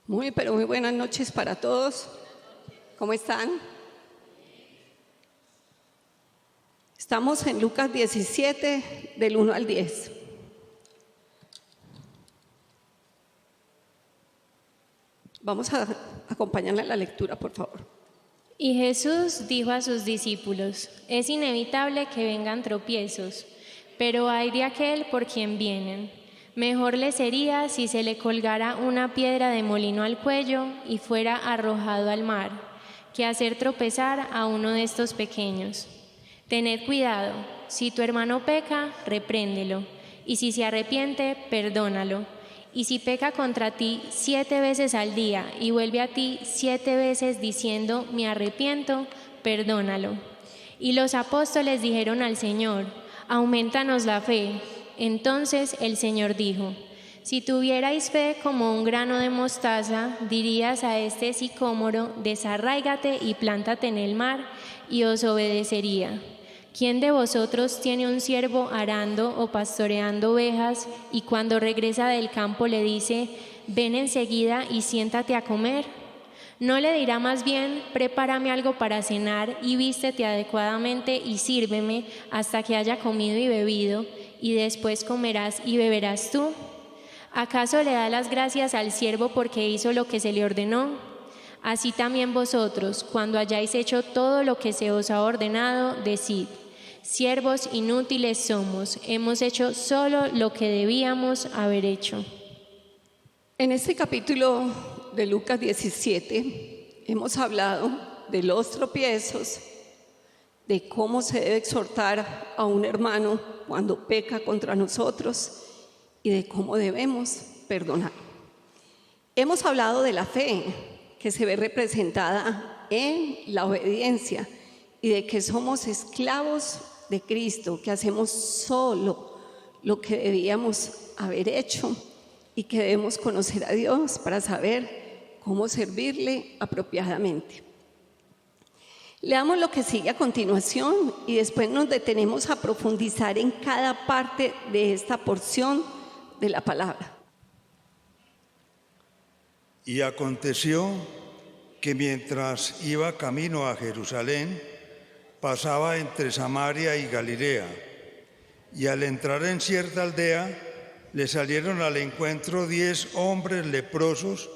Pero muy buenas noches para todos. ¿Cómo están? Estamos en Lucas 17, del 1 al 10. Vamos a acompañarle a la lectura, por favor. Y Jesús dijo a sus discípulos: es inevitable que vengan tropiezos, pero ay de aquel por quien vienen. Mejor le sería si se le colgara una piedra de molino al cuello y fuera arrojado al mar, que hacer tropezar a uno de estos pequeños. Tened cuidado, si tu hermano peca, repréndelo, y si se arrepiente, perdónalo. Y si peca contra ti 7 veces al día y vuelve a ti 7 veces diciendo, me arrepiento, perdónalo. Y los apóstoles dijeron al Señor: aumentanos la fe. Entonces el Señor dijo: si tuvierais fe como un grano de mostaza, dirías a este sicómoro, desarráigate y plántate en el mar, y os obedecería. ¿Quién de vosotros tiene un siervo arando o pastoreando ovejas, y cuando regresa del campo le dice, ven enseguida y siéntate a comer? ¿No le dirá más bien, prepárame algo para cenar y vístete adecuadamente y sírveme hasta que haya comido y bebido, y después comerás y beberás tú? ¿Acaso le da las gracias al siervo porque hizo lo que se le ordenó? Así también vosotros, cuando hayáis hecho todo lo que se os ha ordenado, decid: siervos inútiles somos, hemos hecho solo lo que debíamos haber hecho. En este capítulo de Lucas 17 hemos hablado de los tropiezos, de cómo se debe exhortar a un hermano cuando peca contra nosotros y de cómo debemos perdonar. Hemos hablado de la fe que se ve representada en la obediencia y de que somos esclavos de Cristo, que hacemos solo lo que debíamos haber hecho y que debemos conocer a Dios para saber cómo servirle apropiadamente. Leamos lo que sigue a continuación y después nos detenemos a profundizar en cada parte de esta porción de la palabra. Y aconteció que mientras iba camino a Jerusalén, pasaba entre Samaria y Galilea, y al entrar en cierta aldea, le salieron al encuentro 10 hombres leprosos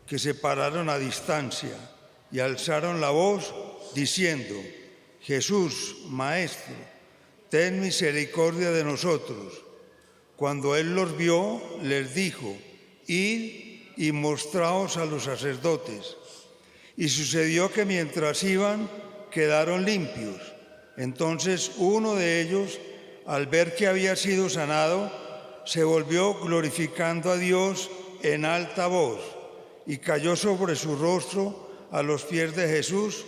que se pararon a distancia y alzaron la voz diciendo: Jesús, Maestro, ten misericordia de nosotros. Cuando él los vio, les dijo: id y mostraos a los sacerdotes. Y sucedió que mientras iban, quedaron limpios. Entonces uno de ellos, al ver que había sido sanado, se volvió glorificando a Dios en alta voz y cayó sobre su rostro a los pies de Jesús,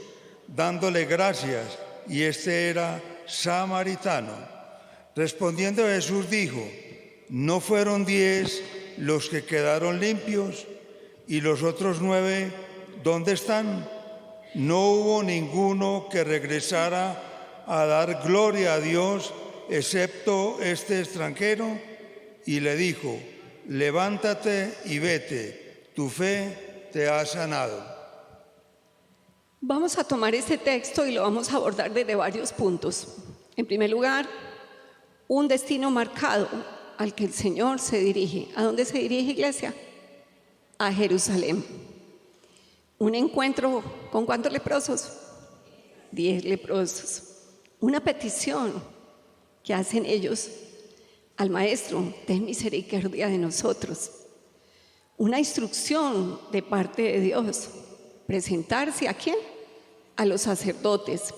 dándole gracias, y este era samaritano. Respondiendo Jesús dijo: ¿no fueron 10 los que quedaron limpios? ¿Y los otros 9 dónde están? No hubo ninguno que regresara a dar gloria a Dios, excepto este extranjero. Y le dijo: levántate y vete, tu fe te ha sanado. Vamos a tomar este texto y lo vamos a abordar desde varios puntos. En primer lugar, un destino marcado al que el Señor se dirige. ¿A dónde se dirige, iglesia? A Jerusalén. Un encuentro con ¿cuántos leprosos? 10 leprosos. Una petición que hacen ellos al Maestro: ten misericordia de nosotros. Una instrucción de parte de Dios: presentarse ¿a quién? A los sacerdotes.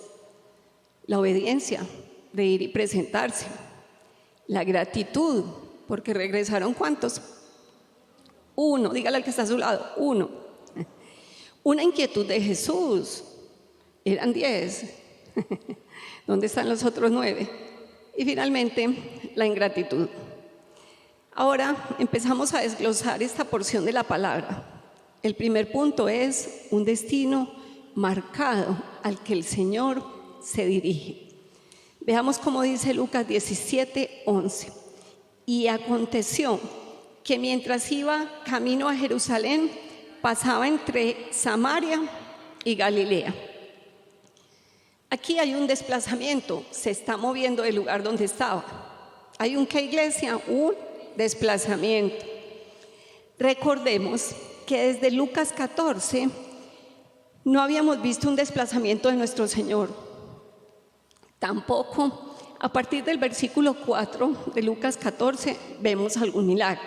La obediencia de ir y presentarse. La gratitud, porque regresaron ¿cuántos? 1, dígale al que está a su lado, 1. Una inquietud de Jesús, eran 10. ¿Dónde están los otros 9? Y finalmente, la ingratitud. Ahora empezamos a desglosar esta porción de la palabra. El primer punto es un destino marcado al que el Señor se dirige. Veamos cómo dice Lucas 17:11. Y aconteció que mientras iba camino a Jerusalén, pasaba entre Samaria y Galilea. Aquí hay un desplazamiento, se está moviendo del lugar donde estaba. Hay un ¿qué, iglesia? Un desplazamiento. Recordemos que desde Lucas 14 no habíamos visto un desplazamiento de nuestro Señor. Tampoco a partir del versículo 4 de Lucas 14 vemos algún milagro,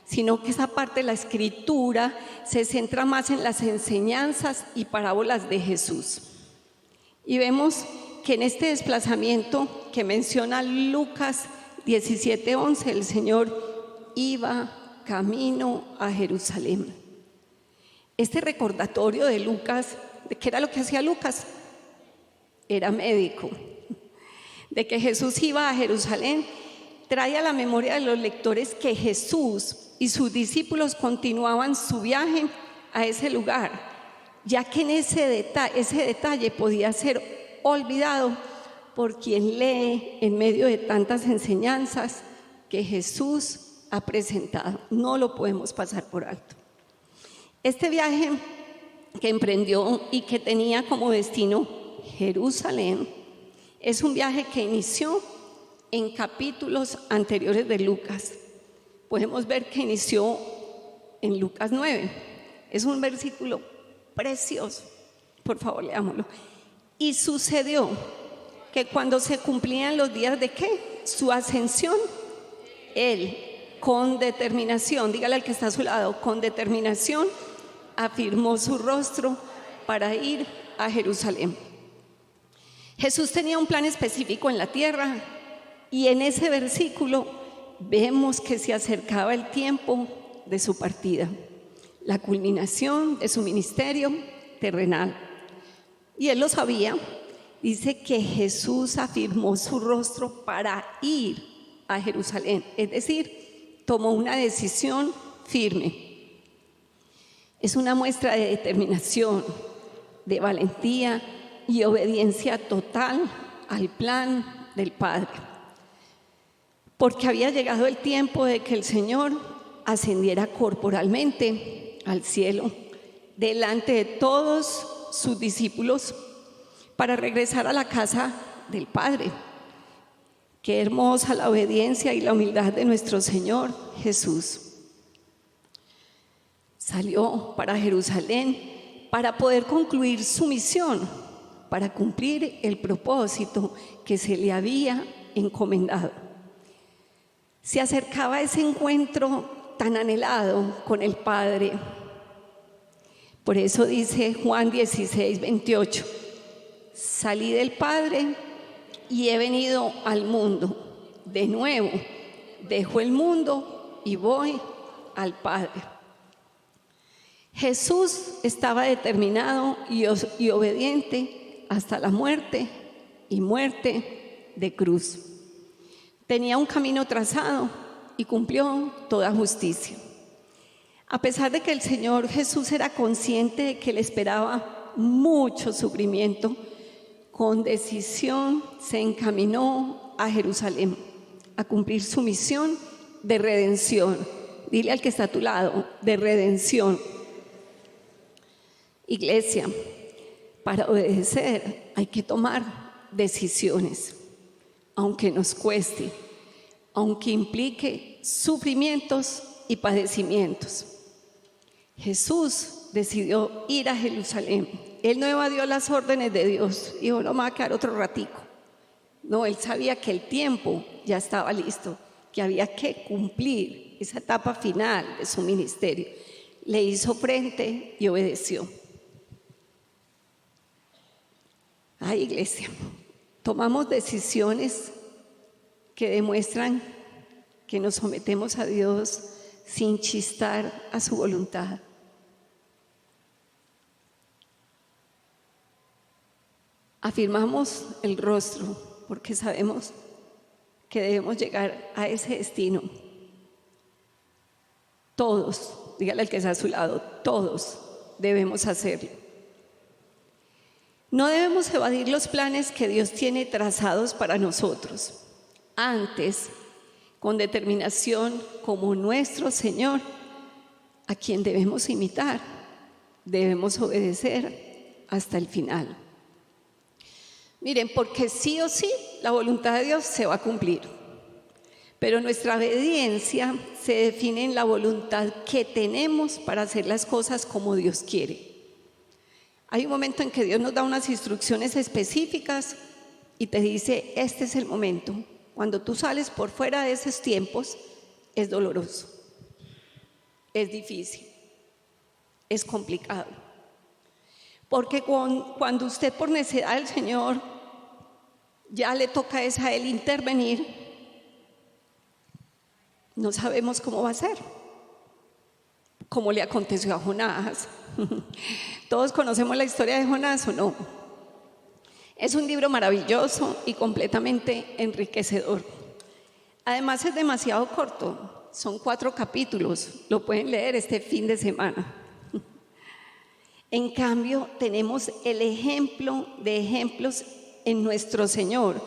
sino que esa parte de la escritura se centra más en las enseñanzas y parábolas de Jesús. Y vemos que en este desplazamiento que menciona Lucas 17:11, el Señor iba camino a Jerusalén. Este recordatorio de Lucas, ¿de qué era lo que hacía Lucas? Era médico. De que Jesús iba a Jerusalén, trae a la memoria de los lectores que Jesús y sus discípulos continuaban su viaje a ese lugar, ya que en ese detalle podía ser olvidado por quien lee en medio de tantas enseñanzas que Jesús ha presentado. No lo podemos pasar por alto. Este viaje que emprendió y que tenía como destino Jerusalén es un viaje que inició en capítulos anteriores de Lucas. Podemos ver que inició en Lucas 9. Es un versículo precioso. Por favor, leámoslo. Y sucedió que cuando se cumplían los días de ¿qué? Su ascensión, él con determinación, dígale al que está a su lado, con determinación afirmó su rostro para ir a Jerusalén. Jesús tenía un plan específico en la tierra y en ese versículo vemos que se acercaba el tiempo de su partida, la culminación de su ministerio terrenal. Y él lo sabía. Dice que Jesús afirmó su rostro para ir a Jerusalén, es decir, tomó una decisión firme. Es una muestra de determinación, de valentía y obediencia total al plan del Padre, porque había llegado el tiempo de que el Señor ascendiera corporalmente al cielo delante de todos sus discípulos para regresar a la casa del Padre. Qué hermosa la obediencia y la humildad de nuestro Señor Jesús. Salió para Jerusalén para poder concluir su misión, para cumplir el propósito que se le había encomendado. Se acercaba ese encuentro tan anhelado con el Padre. Por eso dice Juan 16:28, salí del Padre y he venido al mundo. De nuevo, dejo el mundo y voy al Padre. Jesús estaba determinado y obediente hasta la muerte y muerte de cruz. Tenía un camino trazado y cumplió toda justicia. A pesar de que el Señor Jesús era consciente de que le esperaba mucho sufrimiento, con decisión se encaminó a Jerusalén a cumplir su misión de redención. Dile al que está a tu lado, de redención. Iglesia, para obedecer hay que tomar decisiones, aunque nos cueste, aunque implique sufrimientos y padecimientos. Jesús decidió ir a Jerusalén. Él no evadió las órdenes de Dios. Dijo, no me va a quedar otro ratico. No, él sabía que el tiempo ya estaba listo, que había que cumplir esa etapa final de su ministerio. Le hizo frente y obedeció. Ay, iglesia, tomamos decisiones que demuestran que nos sometemos a Dios sin chistar a su voluntad. Afirmamos el rostro porque sabemos que debemos llegar a ese destino. Todos, dígale al que está a su lado, todos debemos hacerlo. No debemos evadir los planes que Dios tiene trazados para nosotros. Antes, con determinación, como nuestro Señor, a quien debemos imitar. debemos obedecer hasta el final. Miren, porque sí o sí la voluntad de Dios se va a cumplir, pero nuestra obediencia se define en la voluntad que tenemos para hacer las cosas como Dios quiere. Hay un momento en que Dios nos da unas instrucciones específicas y te dice, este es el momento. Cuando tú sales por fuera de esos tiempos, es doloroso, es difícil, es complicado. Porque cuando usted por necesidad del Señor ya le toca es a Él intervenir, no sabemos cómo va a ser, como le aconteció a Jonás. ¿Todos conocemos la historia de Jonás o no? Es un libro maravilloso y completamente enriquecedor. Además es demasiado corto, son 4 capítulos, lo pueden leer este fin de semana. En cambio, tenemos el ejemplo de ejemplos en nuestro Señor,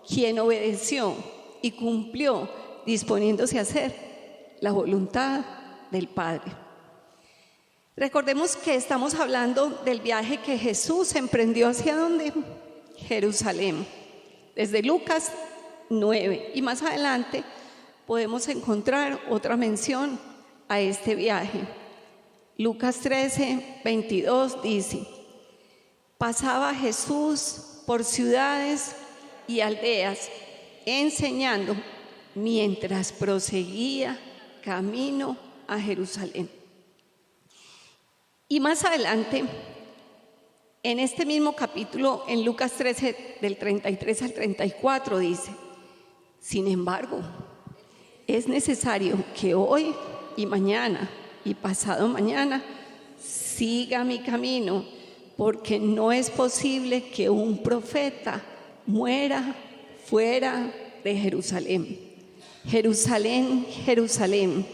quien obedeció y cumplió disponiéndose a hacer la voluntad del Padre. Recordemos que estamos hablando del viaje que Jesús emprendió ¿hacia dónde? Jerusalén, desde Lucas 9. Y más adelante podemos encontrar otra mención a este viaje. Lucas 13, 22 dice, pasaba Jesús por ciudades y aldeas, enseñando mientras proseguía camino a Jerusalén. Y más adelante, en este mismo capítulo, en Lucas 13, del 33 al 34, dice, sin embargo, es necesario que hoy y mañana y pasado mañana siga mi camino, porque no es posible que un profeta muera fuera de Jerusalén. Jerusalén, Jerusalén,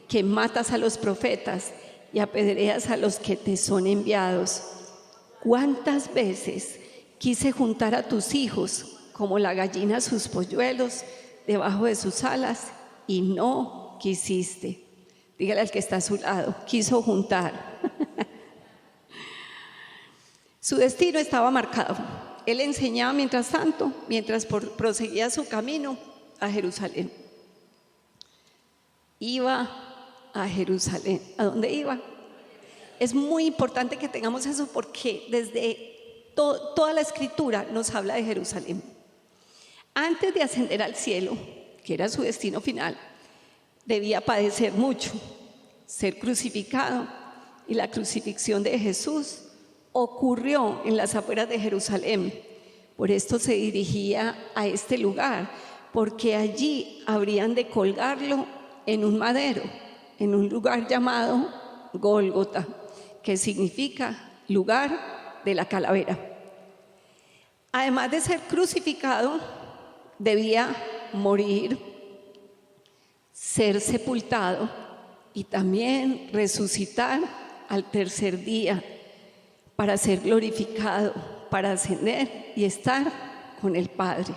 que matas a los profetas y apedreas a los que te son enviados. ¿Cuántas veces quise juntar a tus hijos como la gallina sus polluelos debajo de sus alas y no quisiste? Dígale al que está a su lado, quiso juntar. Su destino estaba marcado. Él enseñaba mientras tanto, mientras proseguía su camino a Jerusalén. Iba a Jerusalén. ¿A dónde iba? Es muy importante que tengamos eso porque desde toda la escritura nos habla de Jerusalén. Antes de ascender al cielo, que era su destino final, debía padecer mucho, ser crucificado, y la crucifixión de Jesús ocurrió en las afueras de Jerusalén. Por esto se dirigía a este lugar, porque allí habrían de colgarlo en un madero, en un lugar llamado Gólgota, que significa lugar de la calavera. Además de ser crucificado, debía morir, ser sepultado y también resucitar al tercer día para ser glorificado, para ascender y estar con el Padre.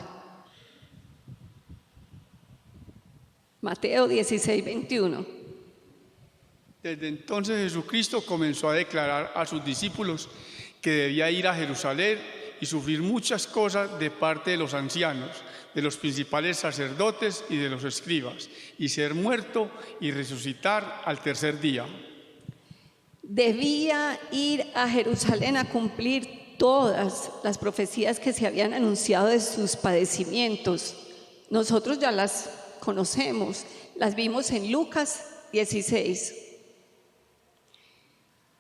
Mateo 16, 21. Desde entonces Jesucristo comenzó a declarar a sus discípulos que debía ir a Jerusalén y sufrir muchas cosas de parte de los ancianos, de los principales sacerdotes y de los escribas, y ser muerto y resucitar al tercer día. Debía ir a Jerusalén a cumplir todas las profecías que se habían anunciado de sus padecimientos. Nosotros ya las conocemos, las vimos en Lucas 16.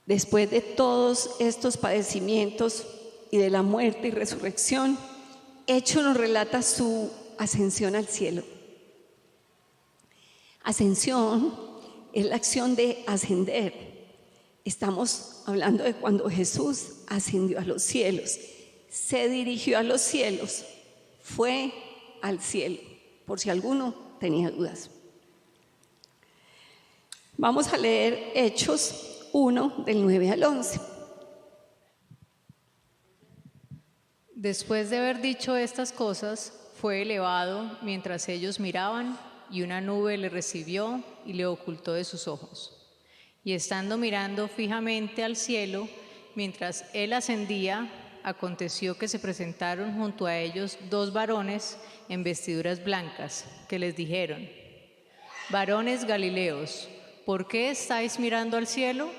Después de todos estos padecimientos y de la muerte y resurrección, Hechos nos relata su ascensión al cielo. Ascensión es la acción de ascender. Estamos hablando de cuando Jesús ascendió a los cielos, se dirigió a los cielos, fue al cielo, por si alguno tenía dudas. Vamos a leer Hechos 1, del 9 al 11. Después de haber dicho estas cosas, fue elevado mientras ellos miraban, y una nube le recibió y le ocultó de sus ojos. Y estando mirando fijamente al cielo, mientras él ascendía, aconteció que se presentaron junto a ellos 2 varones en vestiduras blancas, que les dijeron: varones Galileos, ¿por qué estáis mirando al cielo?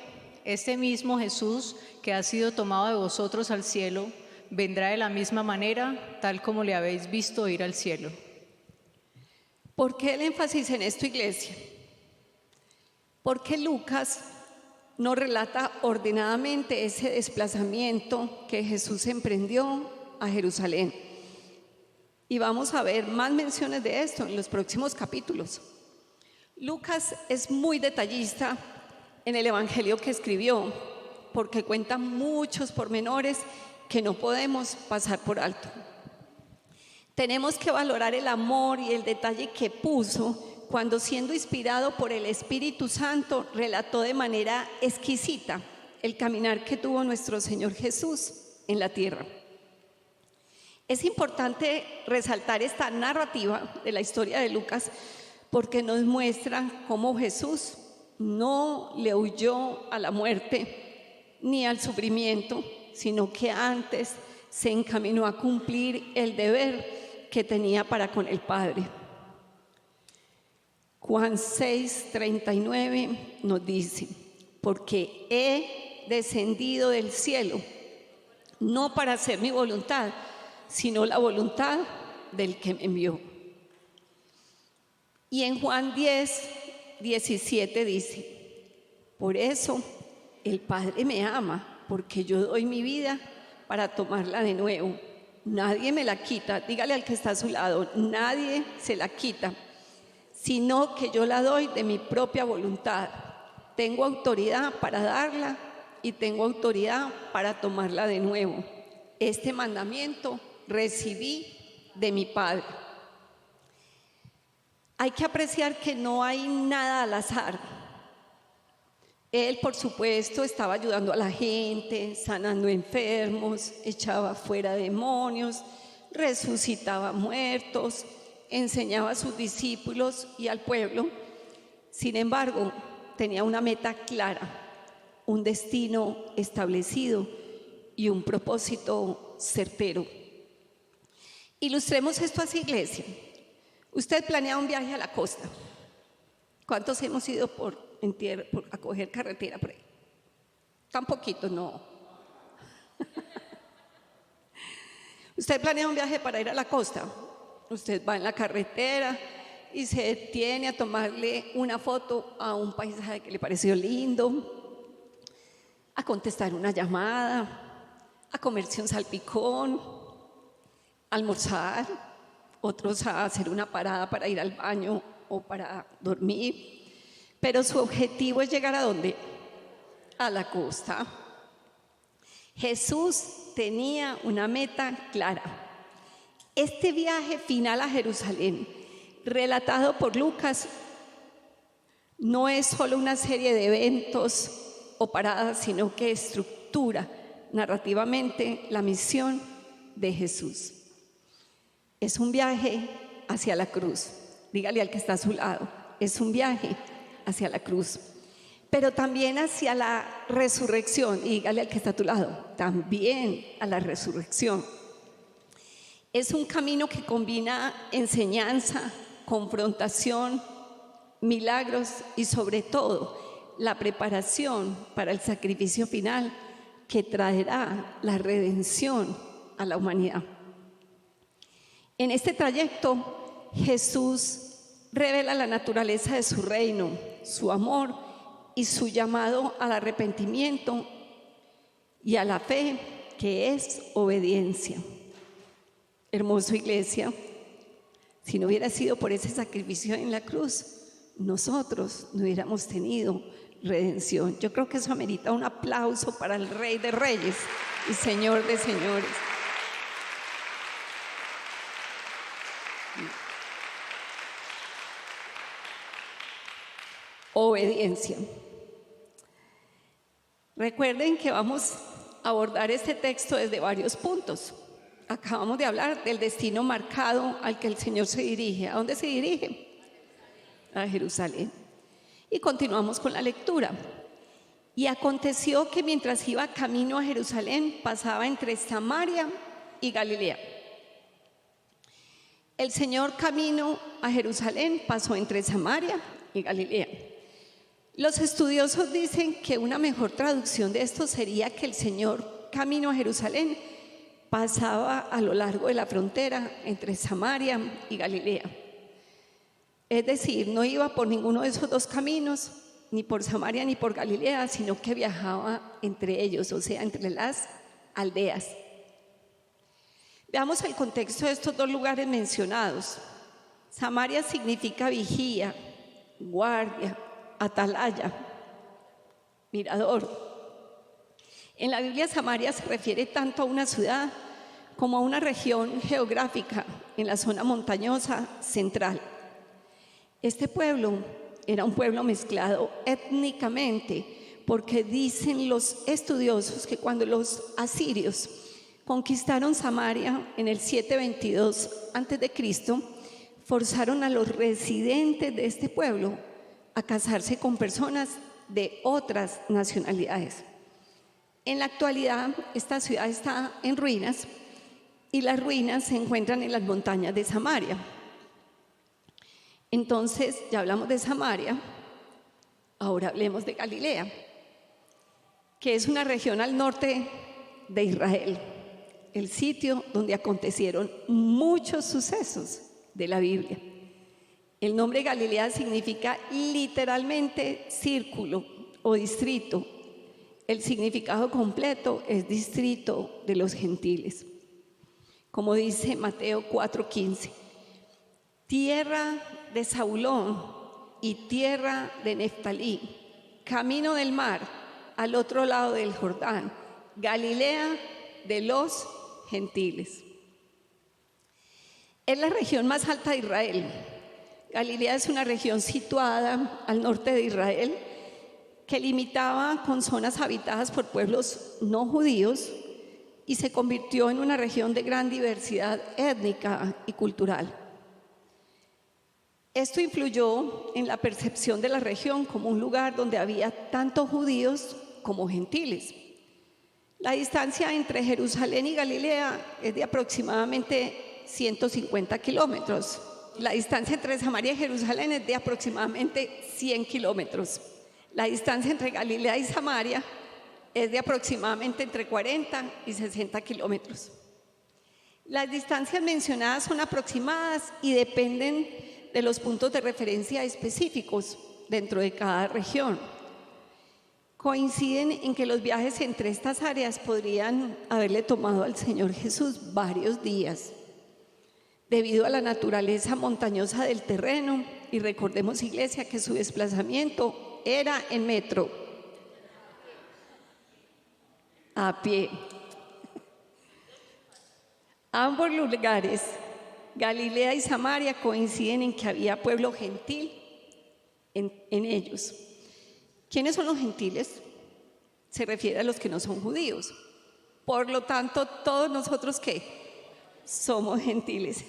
Este mismo Jesús que ha sido tomado de vosotros al cielo, vendrá de la misma manera, tal como le habéis visto ir al cielo. ¿Por qué el énfasis en esto, iglesia? Porque Lucas nos relata ordenadamente ese desplazamiento que Jesús emprendió a Jerusalén. Y vamos a ver más menciones de esto en los próximos capítulos. Lucas es muy detallista en el evangelio que escribió, porque cuenta muchos pormenores que no podemos pasar por alto. Tenemos que valorar el amor y el detalle que puso cuando, siendo inspirado por el Espíritu Santo, relató de manera exquisita el caminar que tuvo nuestro Señor Jesús en la tierra. Es importante resaltar esta narrativa de la historia de Lucas porque nos muestra cómo Jesús no le huyó a la muerte ni al sufrimiento, sino que antes se encaminó a cumplir el deber que tenía para con el Padre. Juan 6:39 nos dice: porque he descendido del cielo, no para hacer mi voluntad, sino la voluntad del que me envió. Y en Juan 10:17 dice: por eso el Padre me ama, porque yo doy mi vida para tomarla de nuevo. Nadie me la quita. Dígale al que está a su lado: nadie se la quita, sino que yo la doy de mi propia voluntad. Tengo autoridad para darla y tengo autoridad para tomarla de nuevo. Este mandamiento recibí de mi Padre. Hay que apreciar que no hay nada al azar. Él, por supuesto, estaba ayudando a la gente, sanando enfermos, echaba fuera demonios, resucitaba muertos, enseñaba a sus discípulos y al pueblo. Sin embargo, tenía una meta clara, un destino establecido y un propósito certero. Ilustremos esto así, iglesia. Usted planea un viaje a la costa. ¿Cuántos hemos ido a coger carretera por ahí? Tan poquito, no. Usted planea un viaje para ir a la costa. Usted va en la carretera y se detiene a tomarle una foto a un paisaje que le pareció lindo, a contestar una llamada, a comerse un salpicón, a almorzar, otros a hacer una parada para ir al baño o para dormir. Pero su objetivo es llegar ¿a dónde? A la costa. Jesús tenía una meta clara. Este viaje final a Jerusalén, relatado por Lucas, no es solo una serie de eventos o paradas, sino que estructura narrativamente la misión de Jesús. Es un viaje hacia la cruz. Dígale al que está a su lado: es un viaje hacia la cruz, pero también hacia la resurrección. Y dígale al que está a tu lado: también a la resurrección. Es un camino que combina enseñanza, confrontación, milagros y sobre todo la preparación para el sacrificio final que traerá la redención a la humanidad. En este trayecto, Jesús revela la naturaleza de su reino, su amor y su llamado al arrepentimiento y a la fe, que es obediencia. Hermoso, iglesia, si no hubiera sido por ese sacrificio en la cruz, nosotros no hubiéramos tenido redención. Yo creo que eso amerita un aplauso para el Rey de Reyes y Señor de Señores. Obediencia. Recuerden que vamos a abordar este texto desde varios puntos. Acabamos de hablar del destino marcado al que el Señor se dirige. ¿A dónde se dirige? A Jerusalén. Y continuamos con la lectura. Y aconteció que mientras iba camino a Jerusalén, pasaba entre Samaria y Galilea. El Señor camino a Jerusalén pasó entre Samaria y Galilea. Los estudiosos dicen que una mejor traducción de esto sería que el Señor camino a Jerusalén pasaba a lo largo de la frontera entre Samaria y Galilea. Es decir, no iba por ninguno de esos dos caminos, ni por Samaria ni por Galilea, sino que viajaba entre ellos, o sea, entre las aldeas. Veamos el contexto de estos dos lugares mencionados. Samaria significa vigía, guardia, atalaya, mirador. En la Biblia, Samaria se refiere tanto a una ciudad como a una región geográfica en la zona montañosa central. Este pueblo era un pueblo mezclado étnicamente, porque dicen los estudiosos que cuando los asirios conquistaron Samaria en el 722 a.C., forzaron a los residentes de este pueblo a casarse con personas de otras nacionalidades. En la actualidad, esta ciudad está en ruinas y las ruinas se encuentran en las montañas de Samaria. Entonces, ya hablamos de Samaria, ahora hablemos de Galilea, que es una región al norte de Israel, el sitio donde acontecieron muchos sucesos de la Biblia. El nombre Galilea significa literalmente círculo o distrito. El significado completo es distrito de los gentiles. Como dice Mateo 4:15, tierra de Zabulón y tierra de Neftalí, camino del mar, al otro lado del Jordán, Galilea de los gentiles. Es la región más alta de Israel. Galilea es una región situada al norte de Israel que limitaba con zonas habitadas por pueblos no judíos y se convirtió en una región de gran diversidad étnica y cultural. Esto influyó en la percepción de la región como un lugar donde había tanto judíos como gentiles. La distancia entre Jerusalén y Galilea es de aproximadamente 150 kilómetros. La distancia entre Samaria y Jerusalén es de aproximadamente 100 kilómetros. La distancia entre Galilea y Samaria es de aproximadamente entre 40 y 60 kilómetros. Las distancias mencionadas son aproximadas y dependen de los puntos de referencia específicos dentro de cada región. Coinciden en que los viajes entre estas áreas podrían haberle tomado al Señor Jesús varios días, debido a la naturaleza montañosa del terreno, y recordemos, iglesia, que su desplazamiento era en metro, a pie. Ambos lugares, Galilea y Samaria, coinciden en que había pueblo gentil en ellos. ¿Quiénes son los gentiles? Se refiere a los que no son judíos. Por lo tanto, todos nosotros, ¿qué? Somos gentiles.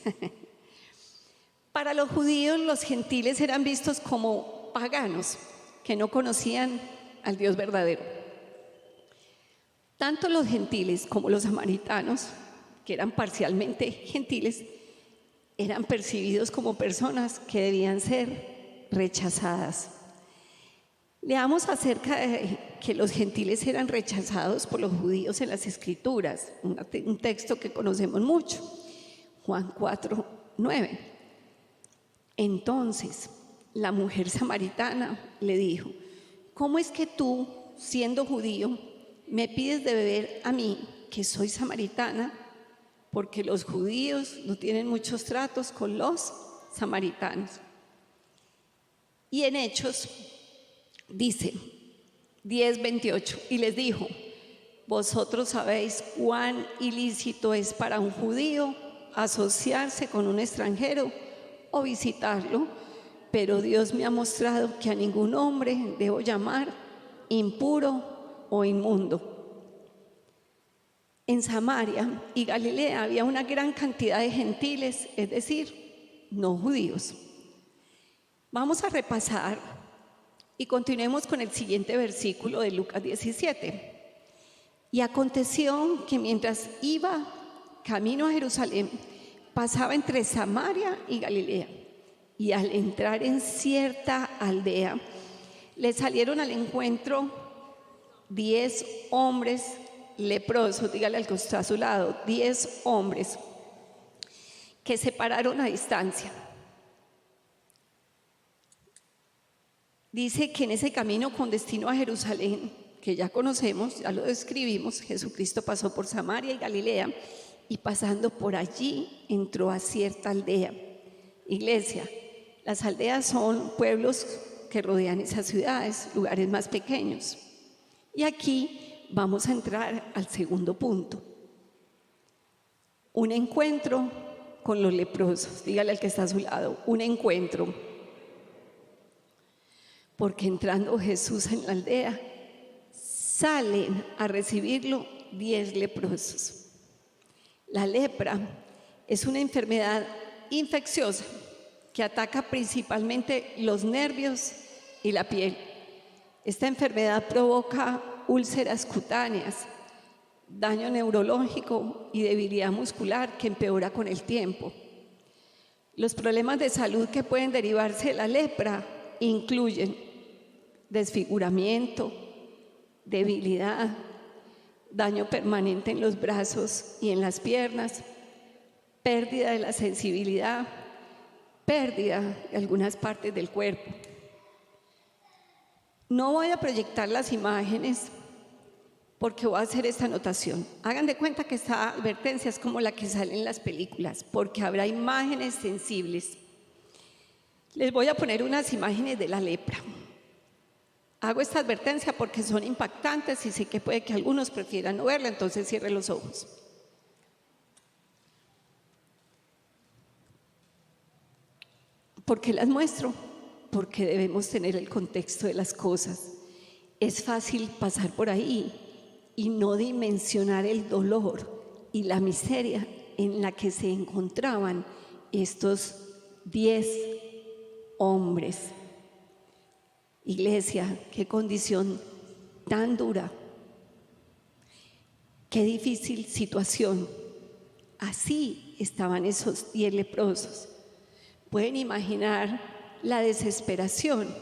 Para los judíos, los gentiles eran vistos como paganos, que no conocían al Dios verdadero. Tanto los gentiles como los samaritanos, que eran parcialmente gentiles, eran percibidos como personas que debían ser rechazadas. Leamos acerca de que los gentiles eran rechazados por los judíos en las Escrituras, un texto que conocemos mucho, Juan 4:9. Entonces, la mujer samaritana le dijo: ¿cómo es que tú, siendo judío, me pides de beber a mí, que soy samaritana? Porque los judíos no tienen muchos tratos con los samaritanos. Y en Hechos dice 10:28, y les dijo: vosotros sabéis cuán ilícito es para un judío asociarse con un extranjero o visitarlo, pero Dios me ha mostrado que a ningún hombre debo llamar impuro o inmundo. En Samaria y Galilea había una gran cantidad de gentiles, es decir, no judíos. Vamos a repasar Y continuemos con el siguiente versículo de Lucas 17. Y aconteció que mientras iba camino a Jerusalén, pasaba entre Samaria y Galilea. Y al entrar en cierta aldea, le salieron al encuentro 10 hombres leprosos, dígale al que está a su lado, 10 hombres que se pararon a distancia. Dice que en ese camino con destino a Jerusalén, que ya conocemos, ya lo describimos, Jesucristo pasó por Samaria y Galilea y pasando por allí entró a cierta aldea. Iglesia, las aldeas son pueblos que rodean esas ciudades, lugares más pequeños. Y aquí vamos a entrar al segundo punto. Un encuentro con los leprosos. Dígale al que está a su lado, un encuentro. Porque entrando Jesús en la aldea, salen a recibirlo 10 leprosos. La lepra es una enfermedad infecciosa que ataca principalmente los nervios y la piel. Esta enfermedad provoca úlceras cutáneas, daño neurológico y debilidad muscular que empeora con el tiempo. Los problemas de salud que pueden derivarse de la lepra incluyen desfiguramiento, debilidad, daño permanente en los brazos y en las piernas, pérdida de la sensibilidad, pérdida de algunas partes del cuerpo. No voy a proyectar las imágenes porque voy a hacer esta anotación. Hagan de cuenta que esta advertencia es como la que sale en las películas, porque habrá imágenes sensibles. Les voy a poner unas imágenes de la lepra. Hago esta advertencia porque son impactantes y sé que puede que algunos prefieran no verla, entonces cierren los ojos. ¿Por qué las muestro? Porque debemos tener el contexto de las cosas. Es fácil pasar por ahí y no dimensionar el dolor y la miseria en la que se encontraban estos 10 hombres. Iglesia, qué condición tan dura, qué difícil situación. Así estaban esos 10 leprosos. Pueden imaginar la desesperación.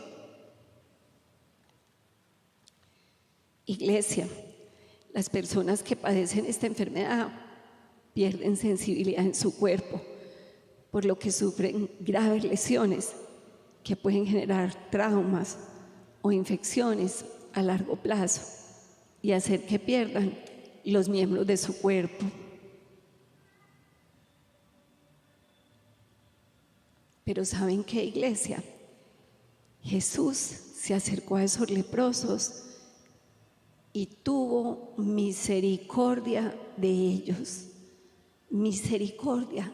Iglesia, las personas que padecen esta enfermedad pierden sensibilidad en su cuerpo, por lo que sufren graves lesiones que pueden generar traumas o infecciones a largo plazo y hacer que pierdan los miembros de su cuerpo. Pero ¿saben qué, iglesia? Jesús se acercó a esos leprosos y tuvo misericordia de ellos. Misericordia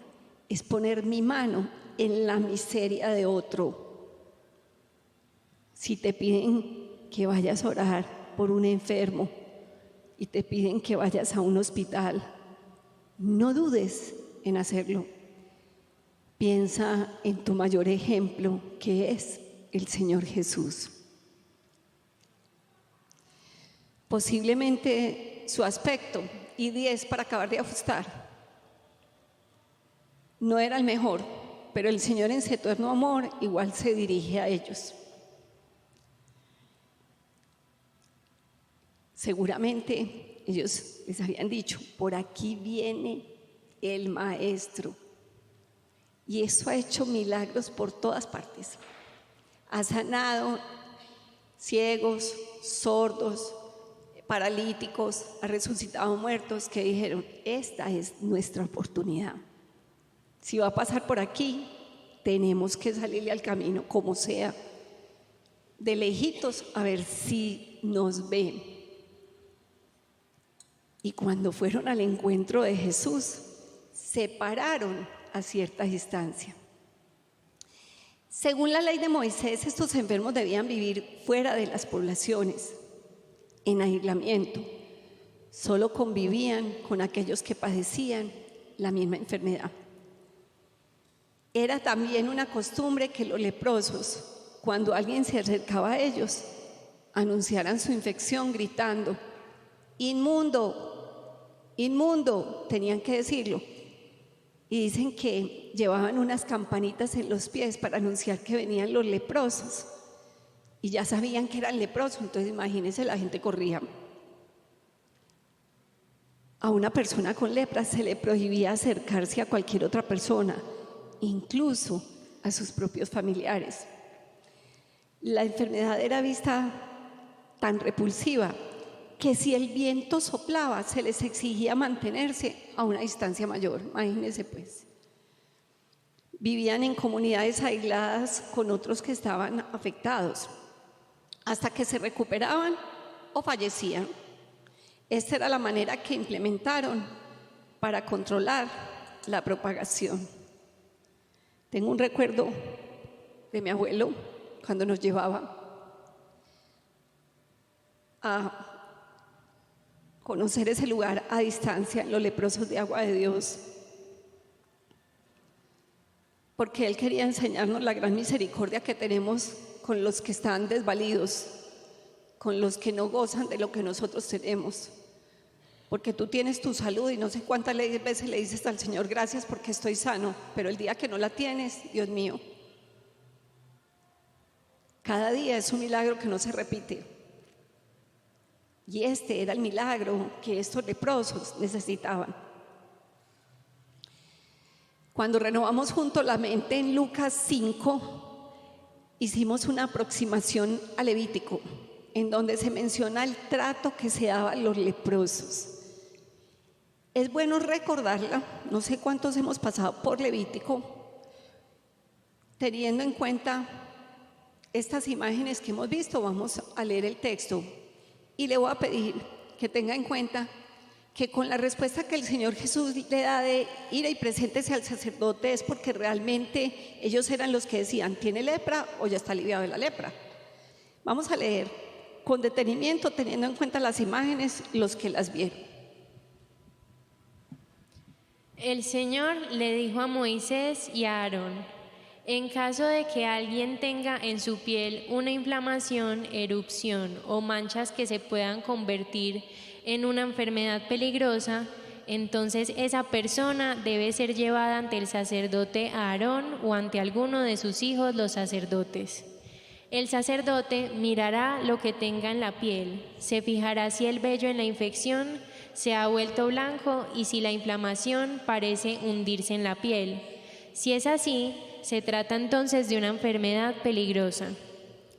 es poner mi mano en la miseria de otro. Si te piden que vayas a orar por un enfermo y te piden que vayas a un hospital, no dudes en hacerlo. Piensa en tu mayor ejemplo, que es el Señor Jesús. Posiblemente su aspecto, y 10 para acabar de ajustar, no era el mejor, pero el Señor en su eterno amor igual se dirige a ellos. Seguramente ellos les habían dicho, por aquí viene el Maestro. Y eso ha hecho milagros por todas partes. Ha sanado ciegos, sordos, paralíticos, ha resucitado muertos que dijeron, esta es nuestra oportunidad. Si va a pasar por aquí, tenemos que salirle al camino como sea, de lejitos a ver si nos ven. Y cuando fueron al encuentro de Jesús, se pararon a cierta distancia. Según la ley de Moisés, estos enfermos debían vivir fuera de las poblaciones, en aislamiento. Solo convivían con aquellos que padecían la misma enfermedad. Era también una costumbre que los leprosos, cuando alguien se acercaba a ellos, anunciaran su infección gritando: inmundo, inmundo, tenían que decirlo. Y dicen que llevaban unas campanitas en los pies para anunciar que venían los leprosos. Y ya sabían que eran leprosos, entonces imagínense, la gente corría. A una persona con lepra se le prohibía acercarse a cualquier otra persona, incluso a sus propios familiares. La enfermedad era vista tan repulsiva que si el viento soplaba se les exigía mantenerse a una distancia mayor. Imagínense pues. Vivían en comunidades aisladas con otros que estaban afectados hasta que se recuperaban o fallecían. Esta era la manera que implementaron para controlar la propagación. Tengo un recuerdo de mi abuelo cuando nos llevaba a conocer ese lugar a distancia, los leprosos de Agua de Dios, porque él quería enseñarnos la gran misericordia que tenemos con los que están desvalidos, con los que no gozan de lo que nosotros tenemos. Porque tú tienes tu salud y no sé cuántas veces le dices al Señor: gracias porque estoy sano, pero el día que no la tienes, Dios mío, cada día es un milagro que no se repite. Y este era el milagro que estos leprosos necesitaban. Cuando renovamos juntos la mente en Lucas 5, hicimos una aproximación a Levítico, en donde se menciona el trato que se daba a los leprosos. Es bueno recordarla, no sé cuántos hemos pasado por Levítico, teniendo en cuenta estas imágenes que hemos visto. Vamos a leer el texto. Y le voy a pedir que tenga en cuenta que con la respuesta que el Señor Jesús le da de ir y preséntese al sacerdote es porque realmente ellos eran los que decían: ¿tiene lepra o ya está aliviado de la lepra? Vamos a leer con detenimiento, teniendo en cuenta las imágenes, los que las vieron. El Señor le dijo a Moisés y a Aarón: en caso de que alguien tenga en su piel una inflamación, erupción o manchas que se puedan convertir en una enfermedad peligrosa, entonces esa persona debe ser llevada ante el sacerdote Aarón o ante alguno de sus hijos los sacerdotes. El sacerdote mirará lo que tenga en la piel, se fijará si el vello en la infección se ha vuelto blanco y si la inflamación parece hundirse en la piel. Si es así, se trata entonces de una enfermedad peligrosa.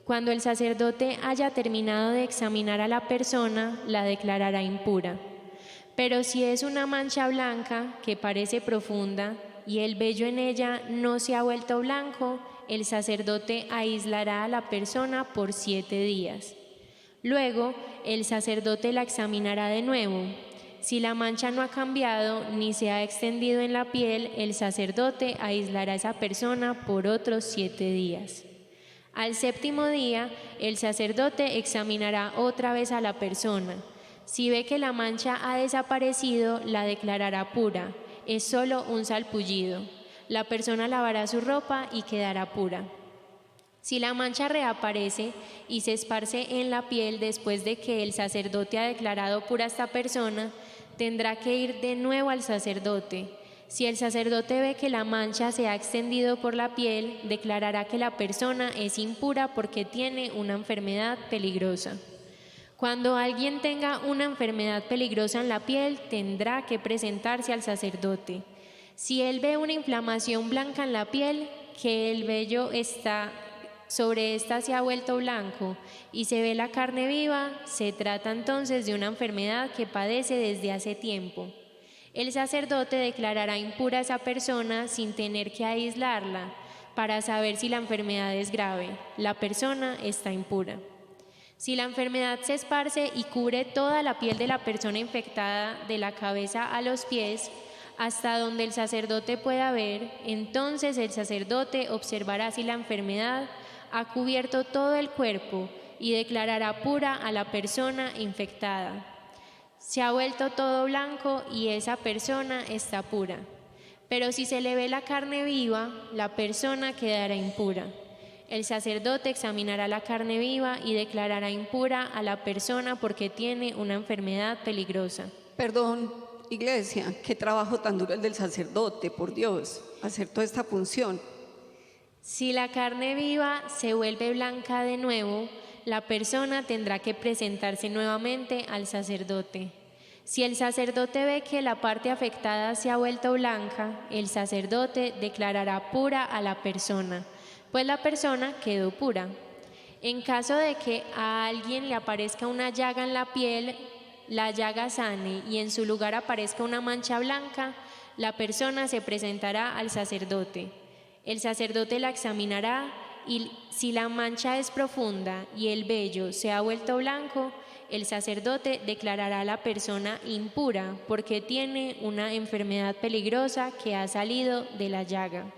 Cuando el sacerdote haya terminado de examinar a la persona, la declarará impura. Pero si es una mancha blanca que parece profunda y el vello en ella no se ha vuelto blanco, el sacerdote aislará a la persona por 7 días. Luego, el sacerdote la examinará de nuevo. Si la mancha no ha cambiado ni se ha extendido en la piel, el sacerdote aislará a esa persona por otros 7 días. Al 7º día, el sacerdote examinará otra vez a la persona. Si ve que la mancha ha desaparecido, la declarará pura. Es solo un salpullido. La persona lavará su ropa y quedará pura. Si la mancha reaparece y se esparce en la piel después de que el sacerdote ha declarado pura a esta persona, tendrá que ir de nuevo al sacerdote. Si el sacerdote ve que la mancha se ha extendido por la piel, declarará que la persona es impura porque tiene una enfermedad peligrosa. Cuando alguien tenga una enfermedad peligrosa en la piel, tendrá que presentarse al sacerdote. Si él ve una inflamación blanca en la piel, que el vello sobre esta se ha vuelto blanco y se ve la carne viva, se trata entonces de una enfermedad que padece desde hace tiempo. El sacerdote declarará impura a esa persona sin tener que aislarla para saber si la enfermedad es grave. La persona está impura. Si la enfermedad se esparce y cubre toda la piel de la persona infectada, de la cabeza a los pies, hasta donde el sacerdote pueda ver, entonces el sacerdote observará si la enfermedad ha cubierto todo el cuerpo y declarará pura a la persona infectada. Se ha vuelto todo blanco y esa persona está pura. Pero si se le ve la carne viva, la persona quedará impura. El sacerdote examinará la carne viva y declarará impura a la persona porque tiene una enfermedad peligrosa. Perdón, iglesia, qué trabajo tan duro el del sacerdote, por Dios, hacer toda esta función. Si la carne viva se vuelve blanca de nuevo, la persona tendrá que presentarse nuevamente al sacerdote. Si el sacerdote ve que la parte afectada se ha vuelto blanca, el sacerdote declarará pura a la persona, pues la persona quedó pura. En caso de que a alguien le aparezca una llaga en la piel, la llaga sane y en su lugar aparezca una mancha blanca, la persona se presentará al sacerdote. El sacerdote la examinará y si la mancha es profunda y el vello se ha vuelto blanco, el sacerdote declarará a la persona impura porque tiene una enfermedad peligrosa que ha salido de la llaga.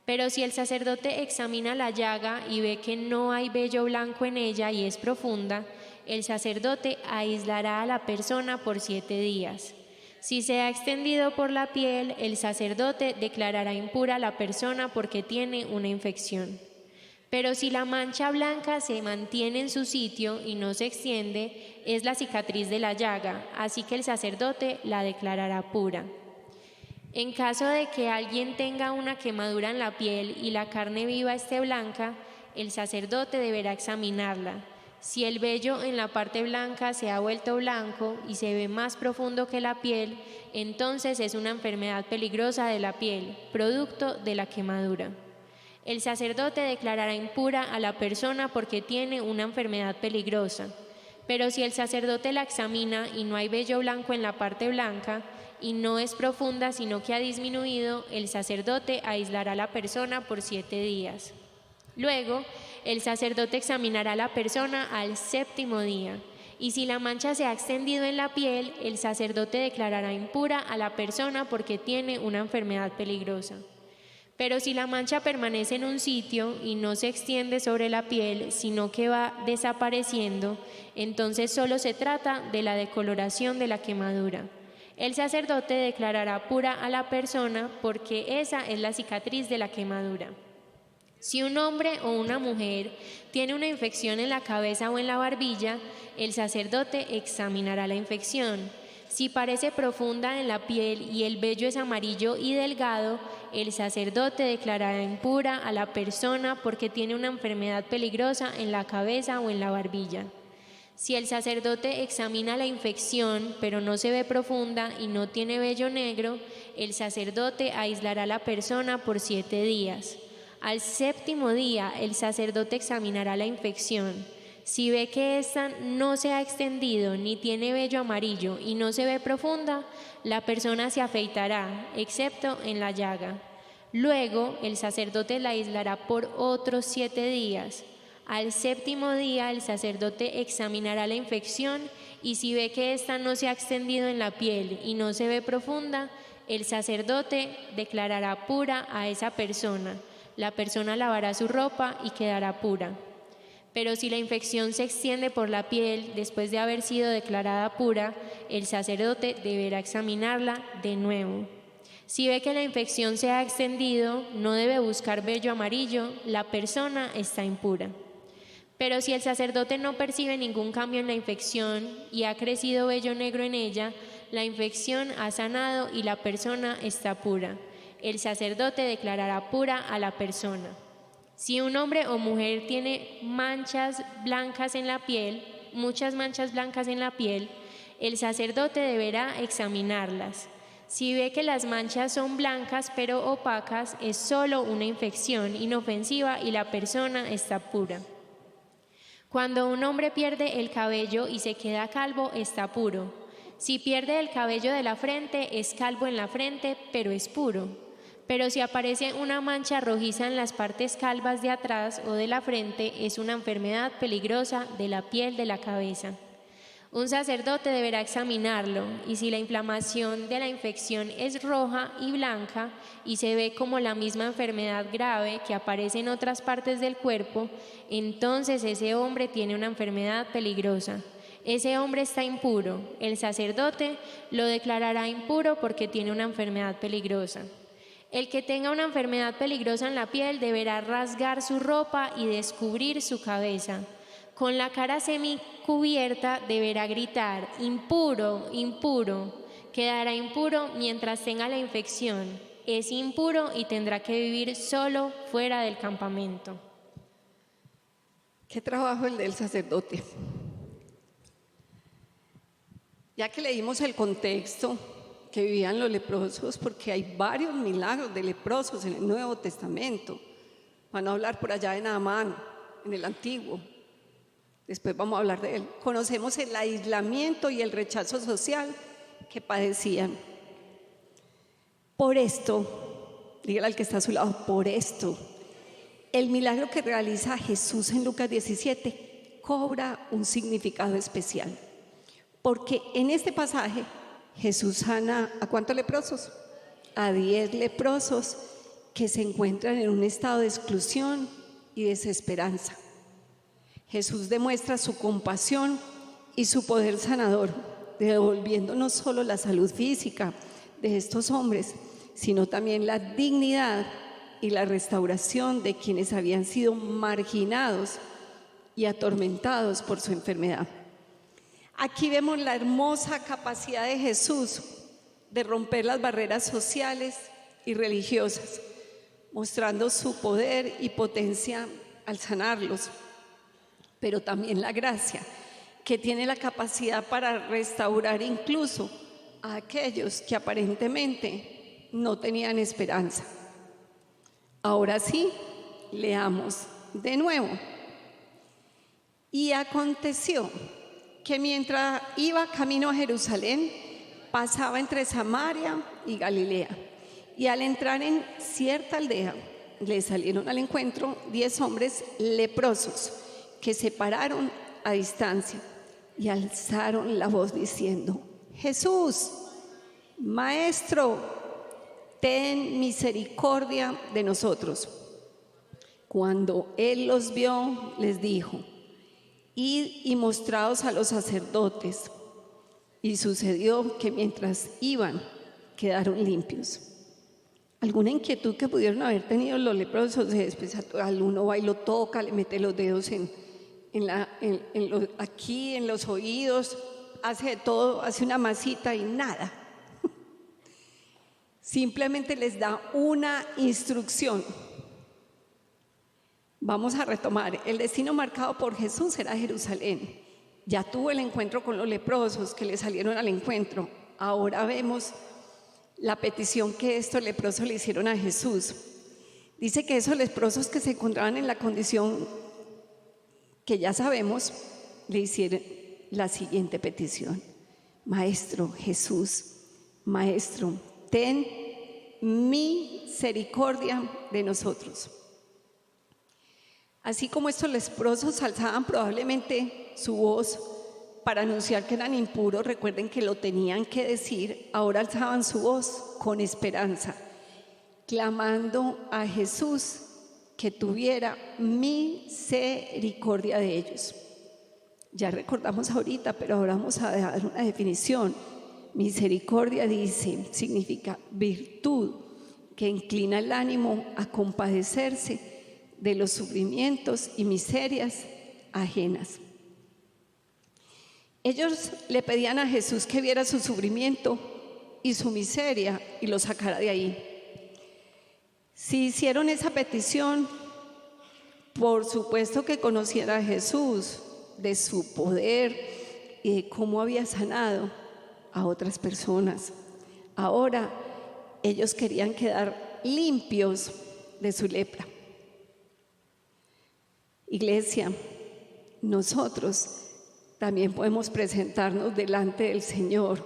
Pero si el sacerdote examina la llaga y ve que no hay vello blanco en ella y es profunda, el sacerdote aislará a la persona por 7 días. Si se ha extendido por la piel, el sacerdote declarará impura a la persona porque tiene una infección. Pero si la mancha blanca se mantiene en su sitio y no se extiende, es la cicatriz de la llaga, así que el sacerdote la declarará pura. En caso de que alguien tenga una quemadura en la piel y la carne viva esté blanca, el sacerdote deberá examinarla. Si el vello en la parte blanca se ha vuelto blanco y se ve más profundo que la piel, entonces es una enfermedad peligrosa de la piel, producto de la quemadura. El sacerdote declarará impura a la persona porque tiene una enfermedad peligrosa. Pero si el sacerdote la examina y no hay vello blanco en la parte blanca y no es profunda sino que ha disminuido, el sacerdote aislará a la persona por 7 días. Luego, el sacerdote examinará a la persona al 7º día, y si la mancha se ha extendido en la piel, el sacerdote declarará impura a la persona porque tiene una enfermedad peligrosa. Pero si la mancha permanece en un sitio y no se extiende sobre la piel, sino que va desapareciendo, entonces solo se trata de la decoloración de la quemadura. El sacerdote declarará pura a la persona porque esa es la cicatriz de la quemadura. Si un hombre o una mujer tiene una infección en la cabeza o en la barbilla, el sacerdote examinará la infección. Si parece profunda en la piel y el vello es amarillo y delgado, el sacerdote declarará impura a la persona porque tiene una enfermedad peligrosa en la cabeza o en la barbilla. Si el sacerdote examina la infección, pero no se ve profunda y no tiene vello negro, el sacerdote aislará a la persona por 7 días. Al 7º día, el sacerdote examinará la infección. Si ve que ésta no se ha extendido ni tiene vello amarillo y no se ve profunda, la persona se afeitará, excepto en la llaga. Luego, el sacerdote la aislará por otros 7 días. Al 7º día, el sacerdote examinará la infección y si ve que ésta no se ha extendido en la piel y no se ve profunda, el sacerdote declarará pura a esa persona. La persona lavará su ropa y quedará pura. Pero si la infección se extiende por la piel después de haber sido declarada pura, el sacerdote deberá examinarla de nuevo. Si ve que la infección se ha extendido, no debe buscar vello amarillo, la persona está impura. Pero si el sacerdote no percibe ningún cambio en la infección y ha crecido vello negro en ella, la infección ha sanado y la persona está pura. El sacerdote declarará pura a la persona. Si un hombre o mujer tiene manchas blancas en la piel, muchas manchas blancas en la piel, el sacerdote deberá examinarlas. Si ve que las manchas son blancas pero opacas, es solo una infección inofensiva y la persona está pura. Cuando un hombre pierde el cabello y se queda calvo, está puro. Si pierde el cabello de la frente, es calvo en la frente, pero es puro. Pero si aparece una mancha rojiza en las partes calvas de atrás o de la frente, es una enfermedad peligrosa de la piel de la cabeza. Un sacerdote deberá examinarlo y si la inflamación de la infección es roja y blanca y se ve como la misma enfermedad grave que aparece en otras partes del cuerpo, entonces ese hombre tiene una enfermedad peligrosa. Ese hombre está impuro. El sacerdote lo declarará impuro porque tiene una enfermedad peligrosa. El que tenga una enfermedad peligrosa en la piel deberá rasgar su ropa y descubrir su cabeza. Con la cara semicubierta deberá gritar: impuro, impuro. Quedará impuro mientras tenga la infección. Es impuro y tendrá que vivir solo fuera del campamento. ¿Qué trabajo el del sacerdote? Ya que leímos el contexto que vivían los leprosos, porque hay varios milagros de leprosos en el Nuevo Testamento. Van a hablar por allá de Naamán, en el Antiguo. Después vamos a hablar de él. Conocemos el aislamiento y el rechazo social que padecían. Por esto, dígale al que está a su lado, por esto, el milagro que realiza Jesús en Lucas 17 cobra un significado especial. Porque en este pasaje Jesús sana ¿a cuántos leprosos? A 10 leprosos que se encuentran en un estado de exclusión y desesperanza. Jesús demuestra su compasión y su poder sanador, devolviendo no solo la salud física de estos hombres, sino también la dignidad y la restauración de quienes habían sido marginados y atormentados por su enfermedad. Aquí vemos la hermosa capacidad de Jesús de romper las barreras sociales y religiosas, mostrando su poder y potencia al sanarlos, pero también la gracia, que tiene la capacidad para restaurar incluso a aquellos que aparentemente no tenían esperanza. Ahora sí, leamos de nuevo. Y aconteció que mientras iba camino a Jerusalén, pasaba entre Samaria y Galilea. Y al entrar en cierta aldea, le salieron al encuentro 10 hombres leprosos que se pararon a distancia y alzaron la voz diciendo: Jesús, Maestro, ten misericordia de nosotros. Cuando él los vio, les dijo: id y mostraos a los sacerdotes. Y sucedió que mientras iban, quedaron limpios. ¿Alguna inquietud que pudieron haber tenido los leprosos? Después alguno va y lo toca, le mete los dedos aquí en los oídos, hace de todo, hace una masita y nada. Simplemente les da una instrucción. Vamos a retomar. El destino marcado por Jesús era Jerusalén. Ya tuvo el encuentro con los leprosos que le salieron al encuentro. Ahora vemos la petición que estos leprosos le hicieron a Jesús. Dice que esos leprosos que se encontraban en la condición que ya sabemos, le hicieron la siguiente petición: Maestro Jesús, Maestro, ten misericordia de nosotros. Así como estos leprosos alzaban probablemente su voz para anunciar que eran impuros, recuerden que lo tenían que decir, ahora alzaban su voz con esperanza, clamando a Jesús que tuviera misericordia de ellos. Ya recordamos ahorita, pero ahora vamos a dar una definición. Misericordia, dice, significa virtud que inclina el ánimo a compadecerse de los sufrimientos y miserias ajenas. Ellos le pedían a Jesús que viera su sufrimiento y su miseria y lo sacara de ahí. Si hicieron esa petición, por supuesto que conociera a Jesús, de su poder y de cómo había sanado a otras personas. Ahora ellos querían quedar limpios de su lepra. Iglesia, nosotros también podemos presentarnos delante del Señor,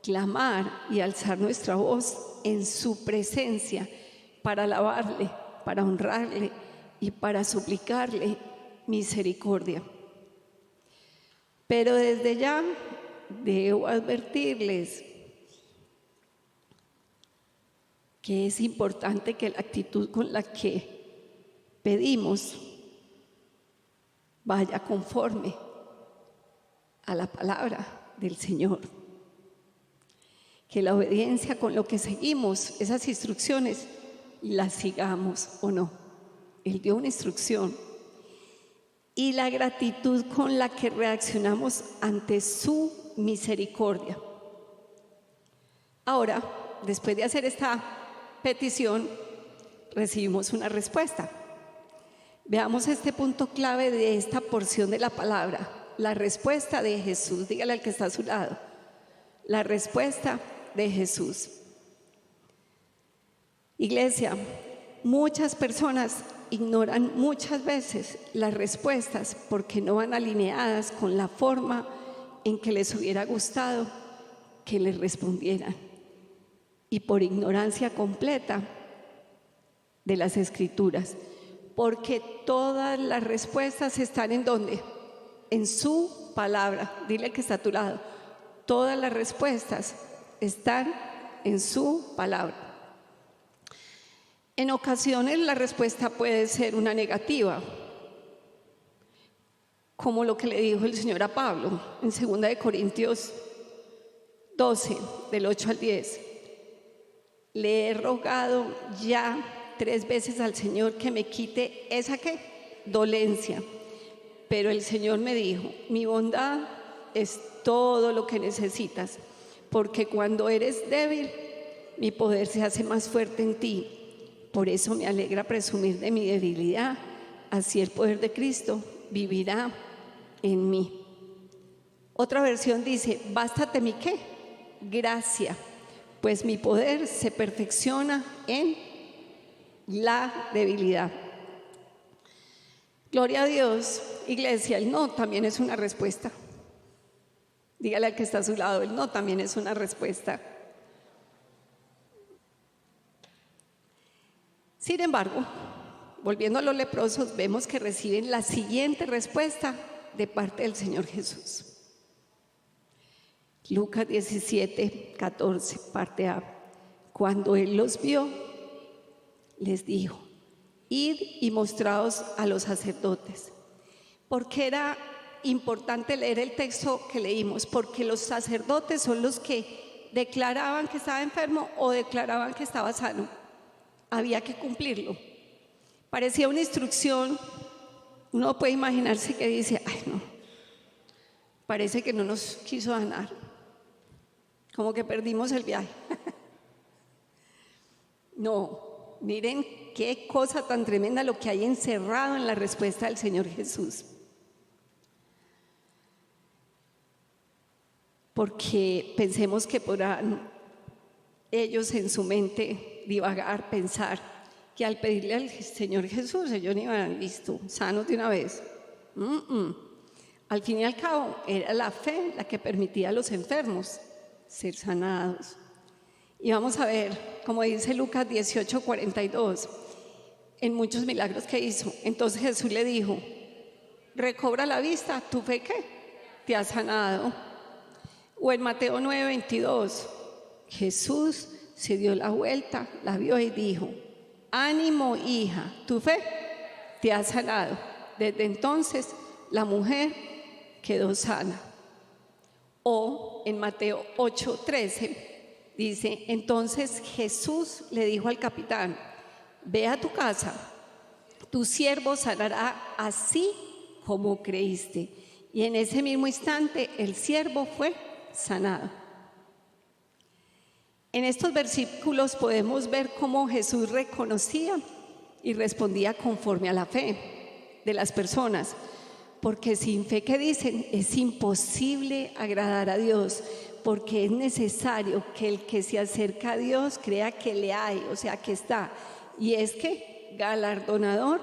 clamar y alzar nuestra voz en su presencia para alabarle, para honrarle y para suplicarle misericordia. Pero desde ya debo advertirles que es importante que la actitud con la que pedimos vaya conforme a la palabra del Señor. que la obediencia con lo que seguimos, esas instrucciones, las sigamos o no. Él dio una instrucción. Y la gratitud con la que reaccionamos ante su misericordia. Ahora, después de hacer esta petición, recibimos una respuesta. Veamos este punto clave de esta porción de la palabra, la respuesta de Jesús. Dígale al que está a su lado, la respuesta de Jesús. Iglesia, muchas personas ignoran muchas veces las respuestas porque no van alineadas con la forma en que les hubiera gustado que les respondieran, y por ignorancia completa de las Escrituras, porque todas las respuestas están ¿en dónde? En su palabra. Dile que está a tu lado, todas las respuestas están en su palabra. En ocasiones la respuesta puede ser una negativa, como lo que le dijo el Señor a Pablo en 2 Corintios 12, del 8 al 10. Le he rogado ya 3 veces al Señor que me quite esa ¿qué? Dolencia. Pero el Señor me dijo, mi bondad es todo lo que necesitas, porque cuando eres débil, mi poder se hace más fuerte en ti. Por eso me alegra presumir de mi debilidad, así el poder de Cristo vivirá en mí. Otra versión dice, bástate mi ¿qué? Gracia, pues mi poder se perfecciona en la debilidad. Gloria a Dios, iglesia, el no también es una respuesta. Dígale al que está a su lado, el no también es una respuesta. Sin embargo, volviendo a los leprosos, vemos que reciben la siguiente respuesta de parte del Señor Jesús. Lucas 17, 14, parte A. Cuando Él los vio, les dijo, id y mostraos a los sacerdotes. ¿Por qué era importante leer el texto que leímos? Porque los sacerdotes son los que declaraban que estaba enfermo o declaraban que estaba sano. Había que cumplirlo. Parecía una instrucción. Uno puede imaginarse que dice, ay no, parece que no nos quiso sanar, como que perdimos el viaje. No, miren qué cosa tan tremenda lo que hay encerrado en la respuesta del Señor Jesús. Porque pensemos que podrán ellos en su mente divagar, pensar que al pedirle al Señor Jesús ellos no iban listo, sanos de una vez. Al fin y al cabo era la fe la que permitía a los enfermos ser sanados. Y vamos a ver, como dice Lucas 18, 42, en muchos milagros que hizo. Entonces Jesús le dijo, recobra la vista, ¿tu fe qué? Te ha sanado. O en Mateo 9, 22, Jesús se dio la vuelta, la vio y dijo, ánimo hija, tu fe te ha sanado. Desde entonces la mujer quedó sana. O en Mateo 8, 13 dice, entonces Jesús le dijo al capitán, ve a tu casa, tu siervo sanará así como creíste. Y en ese mismo instante el siervo fue sanado. En estos versículos podemos ver cómo Jesús reconocía y respondía conforme a la fe de las personas, porque sin fe, que dicen, es imposible agradar a Dios, porque es necesario que el que se acerca a Dios crea que le hay, o sea, que está, y es que galardonador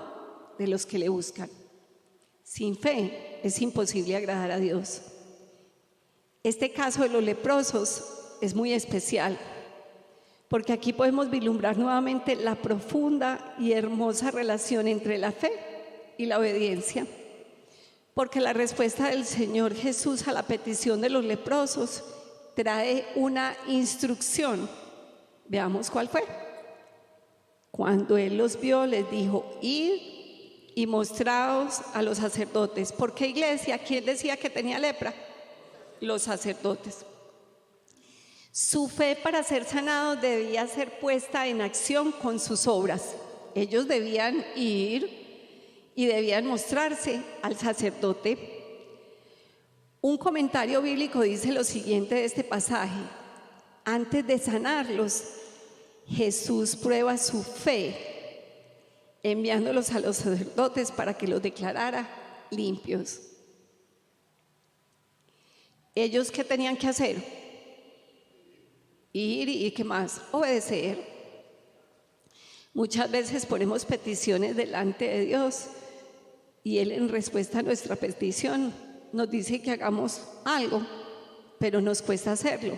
de los que le buscan. Sin fe es imposible agradar a Dios. Este caso de los leprosos es muy especial, porque aquí podemos vislumbrar nuevamente la profunda y hermosa relación entre la fe y la obediencia, porque la respuesta del Señor Jesús a la petición de los leprosos trae una instrucción. Veamos cuál fue. Cuando Él los vio, les dijo, id y mostraos a los sacerdotes. ¿Por qué, iglesia? ¿Quién decía que tenía lepra? Los sacerdotes. Su fe para ser sanados debía ser puesta en acción con sus obras. Ellos debían ir y debían mostrarse al sacerdote. Un comentario bíblico dice lo siguiente de este pasaje: antes de sanarlos, Jesús prueba su fe, enviándolos a los sacerdotes para que los declarara limpios. ¿Ellos qué tenían que hacer? Ir y ¿qué más? Obedecer. Muchas veces ponemos peticiones delante de Dios y Él, en respuesta a nuestra petición, nos dice que hagamos algo, pero nos cuesta hacerlo.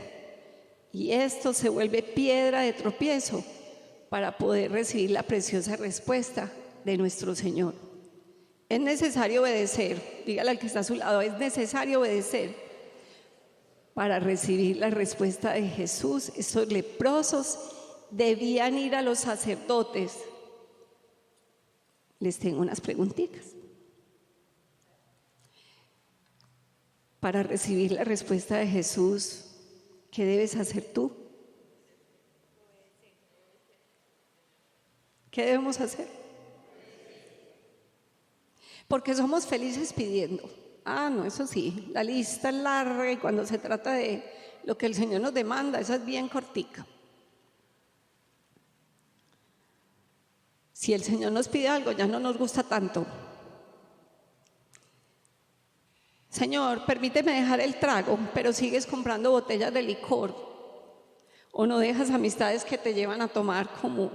Y esto se vuelve piedra de tropiezo para poder recibir la preciosa respuesta de nuestro Señor. Es necesario obedecer. Dígale al que está a su lado: es necesario obedecer para recibir la respuesta de Jesús. Esos leprosos debían ir a los sacerdotes. Les tengo unas preguntitas. Para recibir la respuesta de Jesús, ¿qué debes hacer tú? ¿Qué debemos hacer? Porque somos felices pidiendo. No, eso sí, la lista es larga y cuando se trata de lo que el Señor nos demanda, esa es bien cortica. Si el Señor nos pide algo, ya no nos gusta tanto. Señor, permíteme dejar el trago, pero sigues comprando botellas de licor. O no dejas amistades que te llevan a tomar como...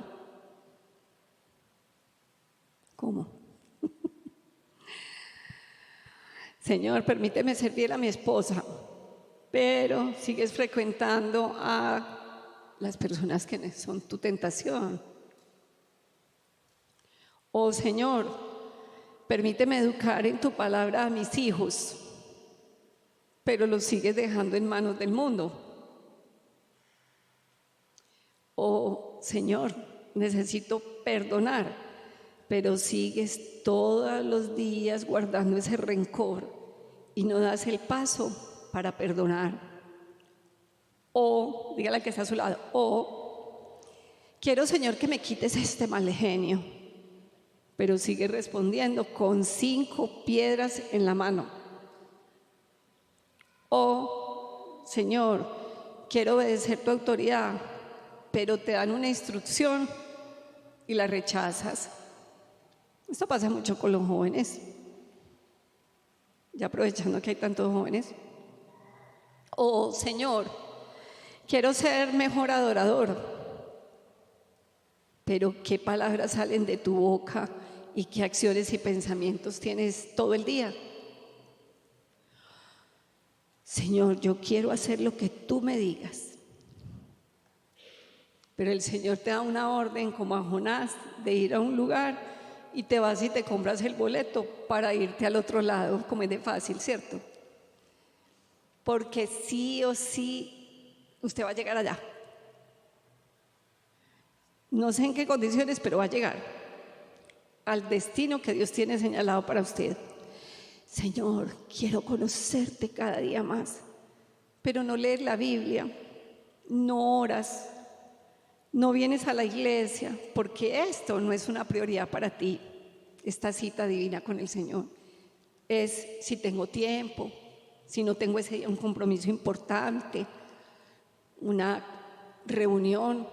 Señor, permíteme ser fiel a mi esposa, pero sigues frecuentando a las personas que son tu tentación. O Señor, permíteme educar en tu palabra a mis hijos, pero los sigues dejando en manos del mundo. O Señor, necesito perdonar, pero sigues todos los días guardando ese rencor y no das el paso para perdonar. O, dígale al que está a su lado, o quiero, Señor, que me quites este mal genio, pero sigue respondiendo con 5 piedras en la mano. O, Señor, quiero obedecer tu autoridad, pero te dan una instrucción y la rechazas. Esto pasa mucho con los jóvenes, ya aprovechando que hay tantos jóvenes. O, Señor, quiero ser mejor adorador, pero ¿qué palabras salen de tu boca y qué acciones y pensamientos tienes todo el día? Señor, yo quiero hacer lo que tú me digas. Pero el Señor te da una orden, como a Jonás, de ir a un lugar y te vas y te compras el boleto para irte al otro lado, como es de fácil, ¿cierto? Porque sí o sí usted va a llegar allá. No sé en qué condiciones, pero va a llegar al destino que Dios tiene señalado para usted. Señor, quiero conocerte cada día más, pero no lees la Biblia, no oras, no vienes a la iglesia, porque esto no es una prioridad para ti. Esta cita divina con el Señor es si tengo tiempo, si no tengo ese día un compromiso importante, una reunión,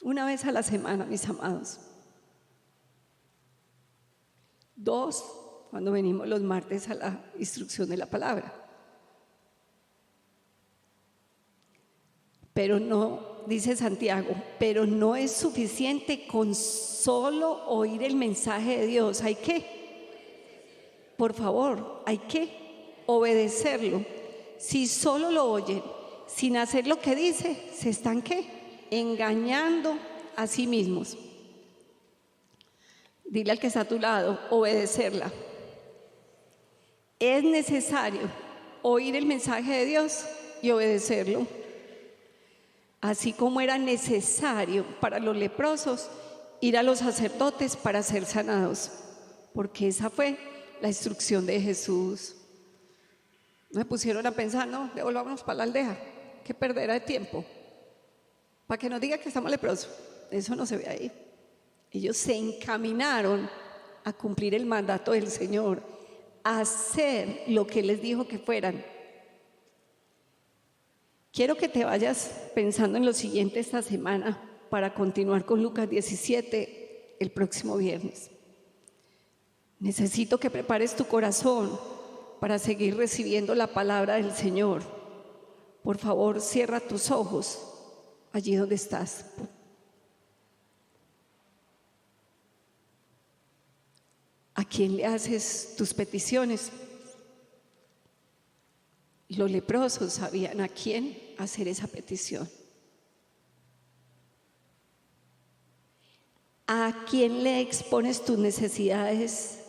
una vez a la semana, mis amados. 2, cuando venimos los martes a la instrucción de la palabra. Pero no, dice Santiago, pero no es suficiente con solo oír el mensaje de Dios. Hay que, por favor, hay que obedecerlo. Si solo lo oyen, sin hacer lo que dice, se están ¿qué? Engañando a sí mismos. Dile al que está a tu lado, obedecerla. Es necesario oír el mensaje de Dios y obedecerlo. Así como era necesario para los leprosos ir a los sacerdotes para ser sanados, porque esa fue la instrucción de Jesús. Me pusieron a pensar, no, devolvámonos para la aldea, qué perdera de tiempo, para que nos diga que estamos leprosos. Eso no se ve ahí. Ellos se encaminaron a cumplir el mandato del Señor, a hacer lo que les dijo que fueran. Quiero que te vayas pensando en lo siguiente esta semana para continuar con Lucas 17 el próximo viernes. Necesito que prepares tu corazón para seguir recibiendo la palabra del Señor. Por favor, cierra tus ojos allí donde estás. ¿A quién le haces tus peticiones? Los leprosos sabían a quién hacer esa petición. ¿A quién le expones tus necesidades,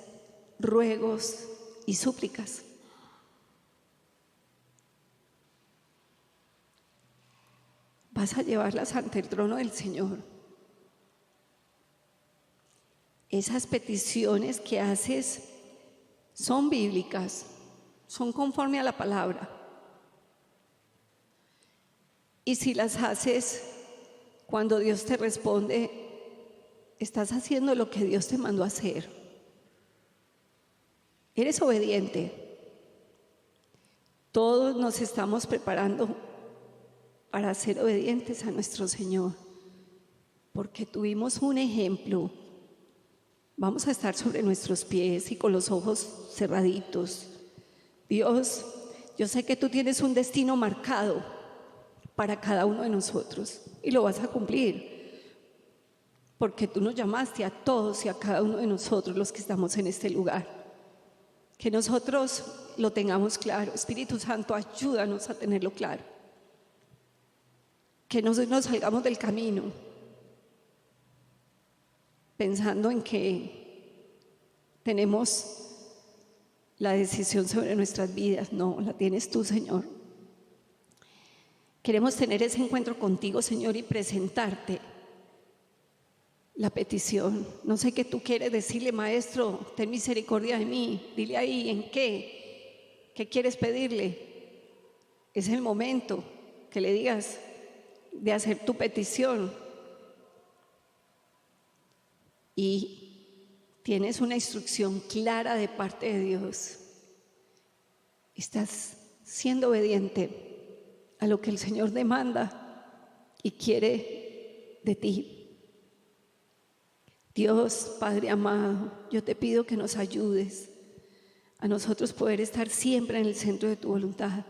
ruegos y súplicas? Vas a llevarlas ante el trono del Señor. Esas peticiones que haces son bíblicas, son conforme a la palabra. Y si las haces cuando Dios te responde, estás haciendo lo que Dios te mandó a hacer. Eres obediente. Todos nos estamos preparando para ser obedientes a nuestro Señor, porque tuvimos un ejemplo. Vamos a estar sobre nuestros pies y con los ojos cerraditos. Dios, yo sé que tú tienes un destino marcado para cada uno de nosotros y lo vas a cumplir, porque tú nos llamaste a todos y a cada uno de nosotros los que estamos en este lugar. Que nosotros lo tengamos claro. Espíritu Santo, ayúdanos a tenerlo claro. Que no nos salgamos del camino pensando en que tenemos la decisión sobre nuestras vidas. No, la tienes tú, Señor. Queremos tener ese encuentro contigo, Señor, y presentarte la petición. No sé qué tú quieres decirle, Maestro, ten misericordia de mí. Dile ahí en qué quieres pedirle. Es el momento que le digas de hacer tu petición. Y tienes una instrucción clara de parte de Dios. Estás siendo obediente a lo que el Señor demanda y quiere de ti. Dios, Padre amado, yo te pido que nos ayudes a nosotros poder estar siempre en el centro de tu voluntad.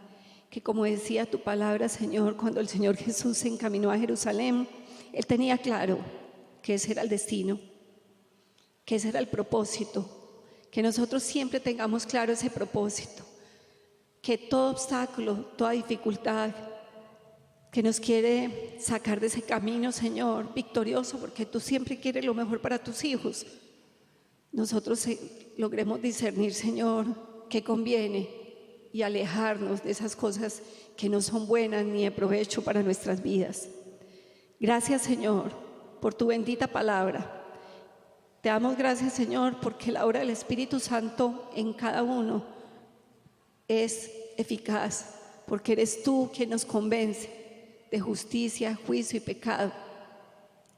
Que como decía tu palabra, Señor, cuando el Señor Jesús se encaminó a Jerusalén, Él tenía claro que ese era el destino, que ese era el propósito. Que nosotros siempre tengamos claro ese propósito. Que todo obstáculo, toda dificultad que nos quiere sacar de ese camino, Señor, victorioso, porque tú siempre quieres lo mejor para tus hijos, nosotros logremos discernir, Señor, qué conviene y alejarnos de esas cosas que no son buenas ni de provecho para nuestras vidas. Gracias, Señor, por tu bendita palabra. Te damos gracias, Señor, porque la obra del Espíritu Santo en cada uno es eficaz, porque eres tú quien nos convence de justicia, juicio y pecado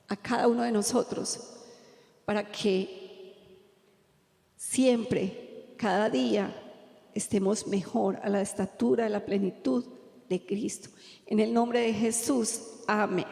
a cada uno de nosotros, para que siempre, cada día, estemos mejor a la estatura, a la plenitud de Cristo. En el nombre de Jesús, amén.